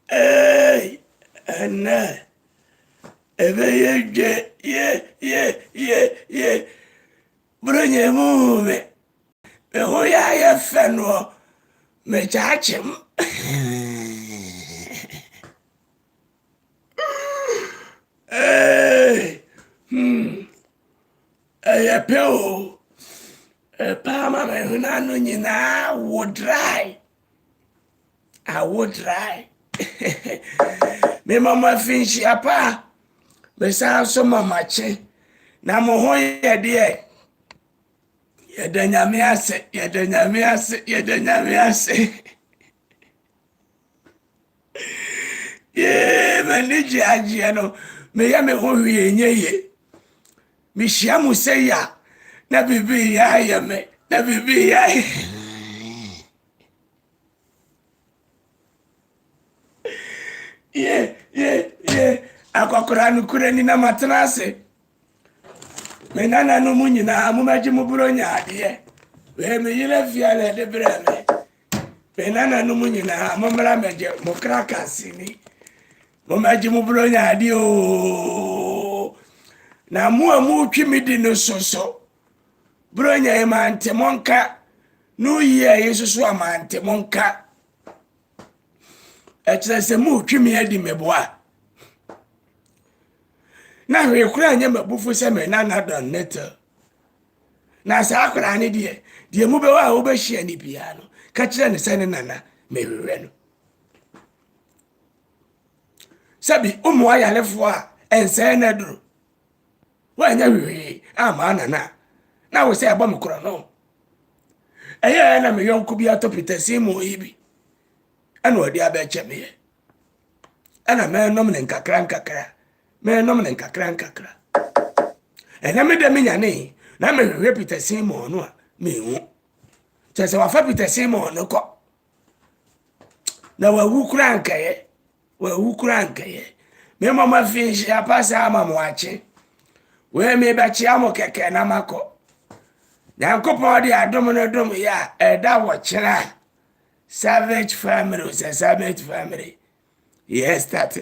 Hey, and ebe ye bronye mu me ho ya fe no me chachim. Hey, eye pe o pa ma me huna no nyina wo dry. I would try. Me mama finch apa. Me sa so mama che. Na mo ho ye de. Ye de nyame ase, ye de nyame ase, ye de nyame ase. Ye me ni agie no. Me ya me ho wie nye ye. Me hia mu se ya. Na bibi ya ye me. Na bibi ya. Yeah. Akokora no kura ni na matena ase. Me nana no mu nyina amumaji mu bronya ade. We me yire fiale de breme. Me nana no mu nyina amumra meje mo kraka sini. Mo maji mu bronya ade o. Na mu twimidi no soso. Bronya e mante monka. No ye yesusu amante monka. Ekire se mu twimi adi meboa. Na hwe kura nya mabufu se me na don net. Na sa akura ne de mu be wa wo be hia ni bia no. Ka kire ne se ne nana me hwewe no. Sabi umu ayalefo a ense na duru. Wa nya hwewe ama nana. Na wo se aba mkura no. Eye na me yonku bia to pitasimu ibi. Ana odi abeche me. Ana me nom ne nkakra. Me nom ne nkakra. Ena me de me nyane na me hwe Peter Simon no a me hu. Tese wa fa Peter Simon no ko. Na wa wu kura nkaye. Me mama finshi apasa ama mwache. We me ba chi amo keke na mako. Nyankopon de adom no dom ya eda wo kira. Savage family. Yes, that.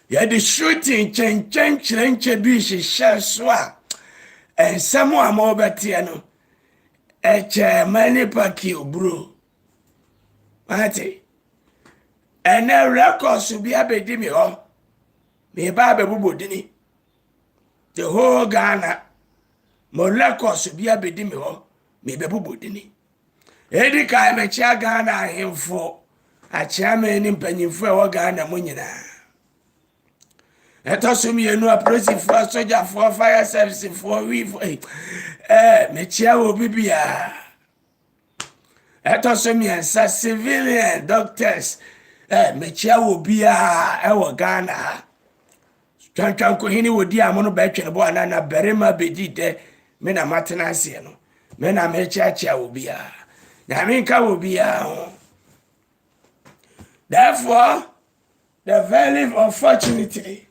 Ya the shooting chenche bi hihye so a ensamo amobete no eche mani paki obro mate ene records bi abedi mi ho me ba bebobodini the whole Ghana mo records bi abedi mi ho me bebobodini edi kai me chia Ghana ahemfo a chia me ni mpanyimfo e wo Ghana mo nyina. Etosumi enu aprosi for soldier for fire service for we me chia obi bia. Etosumi ensa civilian doctors me chia obi a e wo Ghana. Twan ko hini wodi amono ba twene bo anana berema bedi de me na matena ase no. Me na me chia obi a. Na me nka obi a. Therefore, the very unfortunately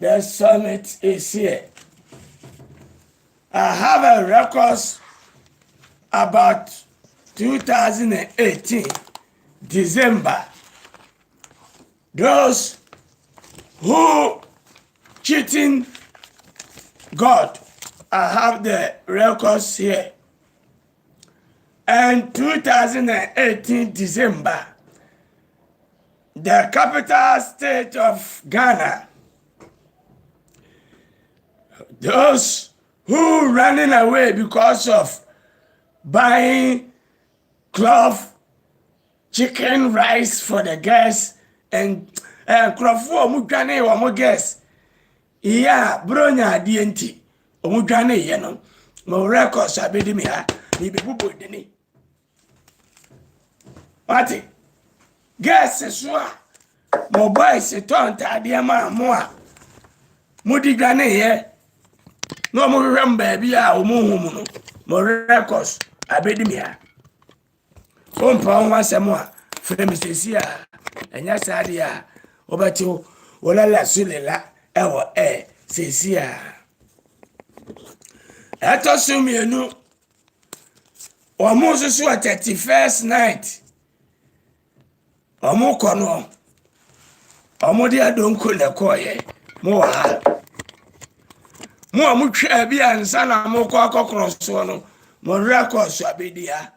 the summit is here. I have a record about 2018, December. Those who cheating God, I have the records here. And 2018, December, the capital state of Ghana, those who running away because of buying cloth, chicken, rice for the guests, and crofo omudwane omo guests. Yeah, bronya adienti omudwane ye no. Mo records abedi mi ha, mi bebubo deni. Mati, guests so a mo boys ton tade ma mo a mudi dwane ye. No mo remember bia o mo hu no mo records abedi mi ha o mpa o wasemo a fremsesi a enya sade a obati o la sulela ewo sesi a eto sumienu Omo so 31st night. Omo kono. Omo dia donko le koye. Mo wa. Mo amu twa bi ansa na mo kwa kokroso no. Mo record so abedia.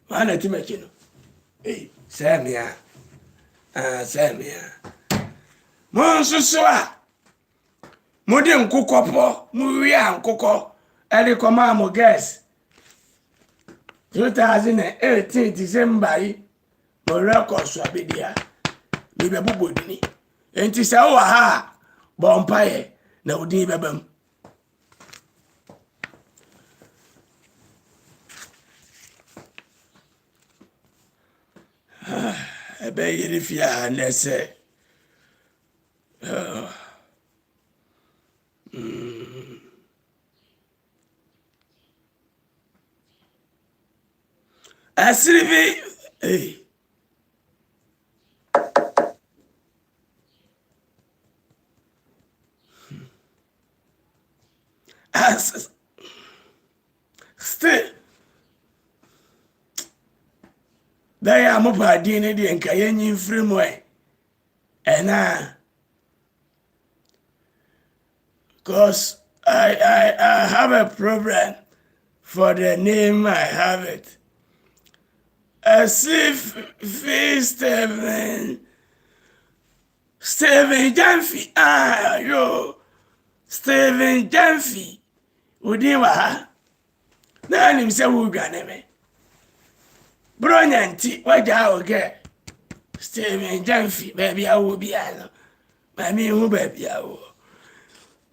Mana ti mekino. Samia. Samia. Mo nsusu a. Mo de nkukọ po, mo wi a nkukọ. Eri koma mo guess. 2018 December yi. Mo record so abedia. Mi be bubodini. Enti se wo ha bompaye na odin bebam. Ebe yiri fia na se. Asirivi still they are mobile DNA and Kayan framework and because I have a problem for the name I have it. As if Stephen Jamfi yo Stephen Jamfi Udiwa na nim se wo dwane me bronyanti waja oge Stephen Jamfi baby awo bia no mami hu baby awo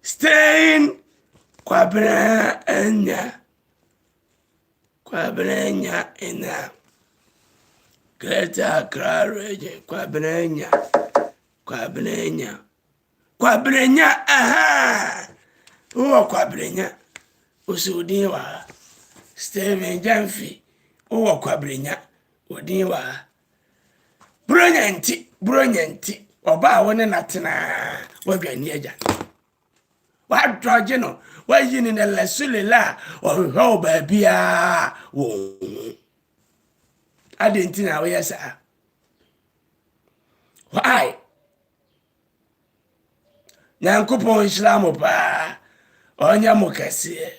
Stein kwabra enya ina Greta Krareje kwabrenya aha wo kwabrenya usudin wa Stephen Jamfi wo kwabrenya odin wa bronyanti oba woni natena wadwani agya wa droge no wa yini na lesulela o ho ba bia wo adentina we yesa why Nyankopon Islamu pa onya mukase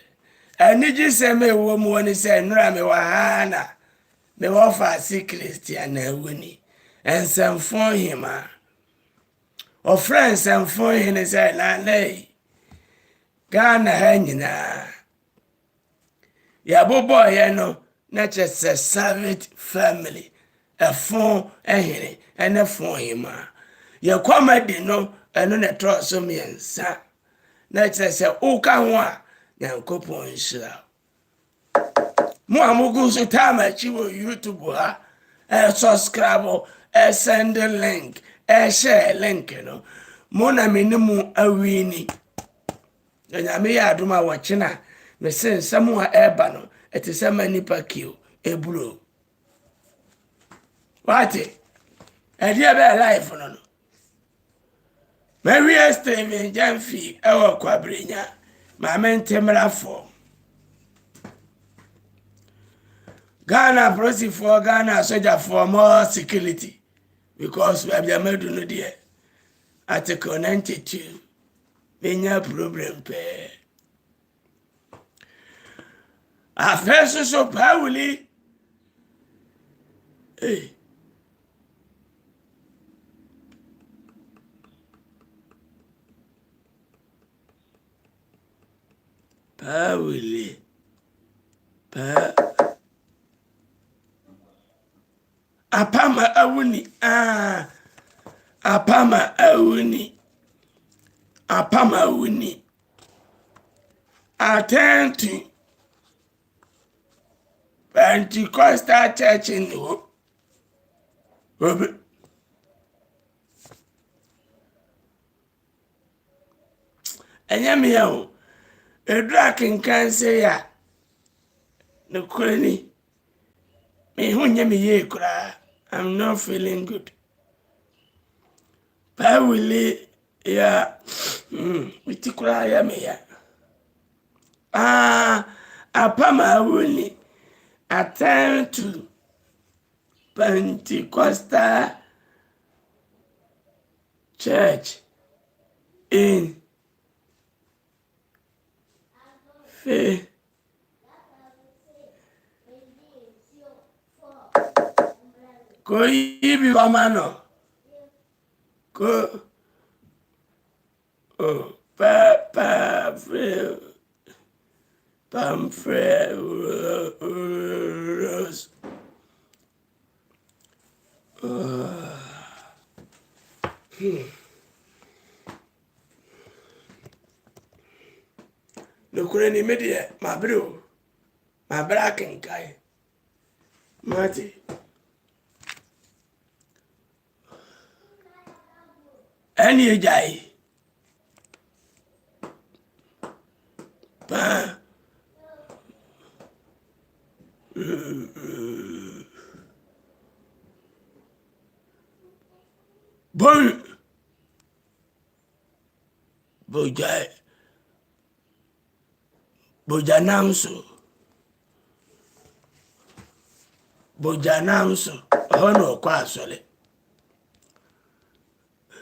aniji se me wo mu woni se nura me wahana me wo fa si Christian na woni ensamfo hima o friends ensamfo hine se na lei Ghana ha nyina ya bobo ye no na chese Savage family efon ehire ene fon hima ye comedy no eno na troso miensa na chese uka ho a Nyankopon Hira mo amugu so tama chi wo YouTube ha subscribe send the link share link no mo na menimu awini nyame ya adoma wachina me sen samu a eba no etise manipa kio eburo wate edi be life no Mary Stephen Jamfi ewo kwabrenya ma mentemra fo Ghana police for Ghana soldier for more security because we have the medu no there Article 92 Benya problem pe. Afeso so Pauli. Pauli. Apama awuni. Apama awuni. Attend to Pentecostal church in the Enyamiya edra kinkan say ya no kwani me hu nyame ye kura I'm not feeling good Pauli ya mitikura ya me ya Apamawuni attend to Pentecostal church in faith. Ko yibi wamano. Ko papa free pamfre rose. No kure ni media ma bro. Ma bra kenkai. Mati. Any ejai. Pa. Bojanamso hono kwa sole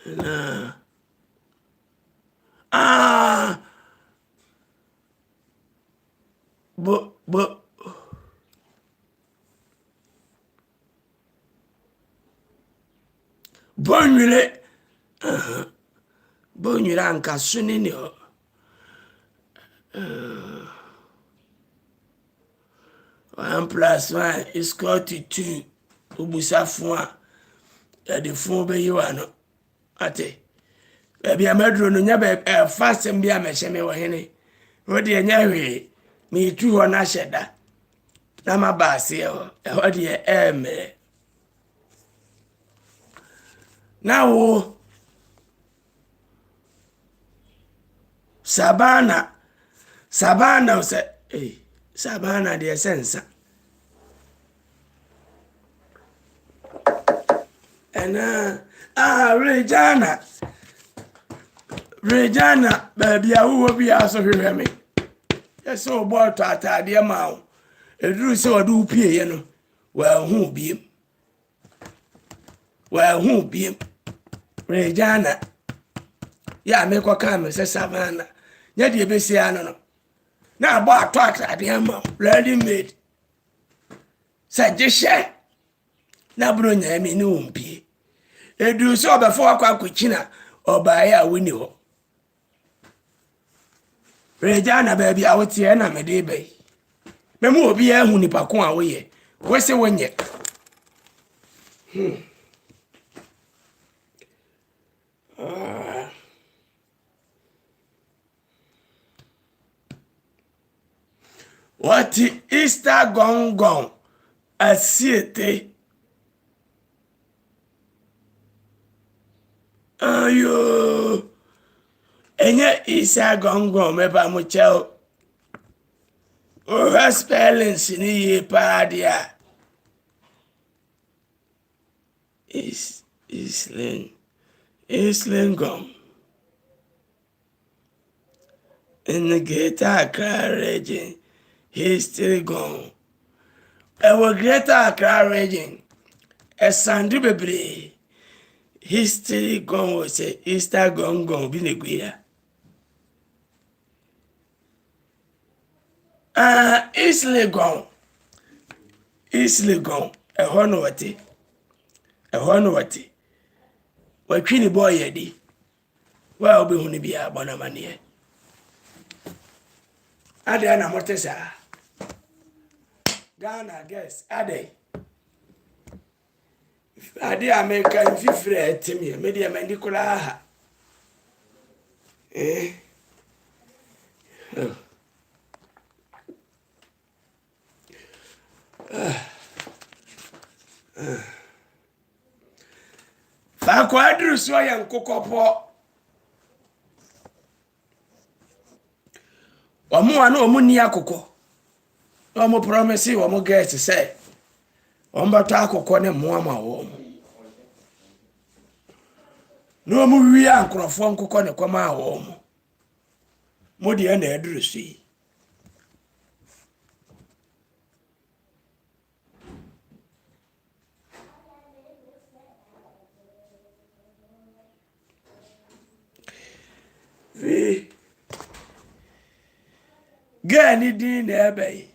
na bonwile bonwile anka sunini ho 1 + 1 is equal to 2. Ubusa fun a de fun be yiwa no ate ebi amadro no nya be fasem bia me hye me wo hene wo de nya hwe me tu ho na hyeda na ma baase ho e ho de eme na wo sabana se sabana de sensa ena Regina baby awo bi aso hwehwe me yeso bo to atade ma wo eduru se wadu pie ye no wa hu biem Regina ya me kwa ka me se savana nya de besi ano no na bo ato atade ma ready made sajeshe na bro nya me ni ompie eduru se obefo akwa akukina obaye a woni ho Regina baby awotie na me de bai memu obi ahu nipa ko a woye wo se wonye What Easter gong asiete ayo enye Easter gong meba mo chao o spelling sini ye paradia is Isling gong in the Greater Accra region history gong ewo Greater Accra region esandu bebre history gong o se Easter gong bi neguya Isling gong ehono wati watwini boy yedi wa obi huni bia bona mane ade na motesa Ghana guess ade America fifre etimi media mandikula ha fa kwadru so ya nkokopo omo anu omo ni akoko omo promise omo get say omo ta akoko ne mo ama wo no omo wi ankrofo nkoko ne kwama wo mo de na adru so vi gani din na ebe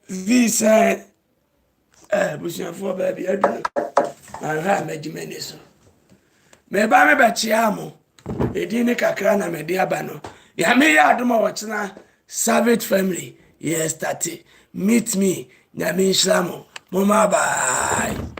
vi sa busuafo ba bi adu anha magimene so me ba me ba chia mo edin ne kakra na me de aba no ya me ya adoma wo chena Savage family yes tati meet me na me nhlamo mama bye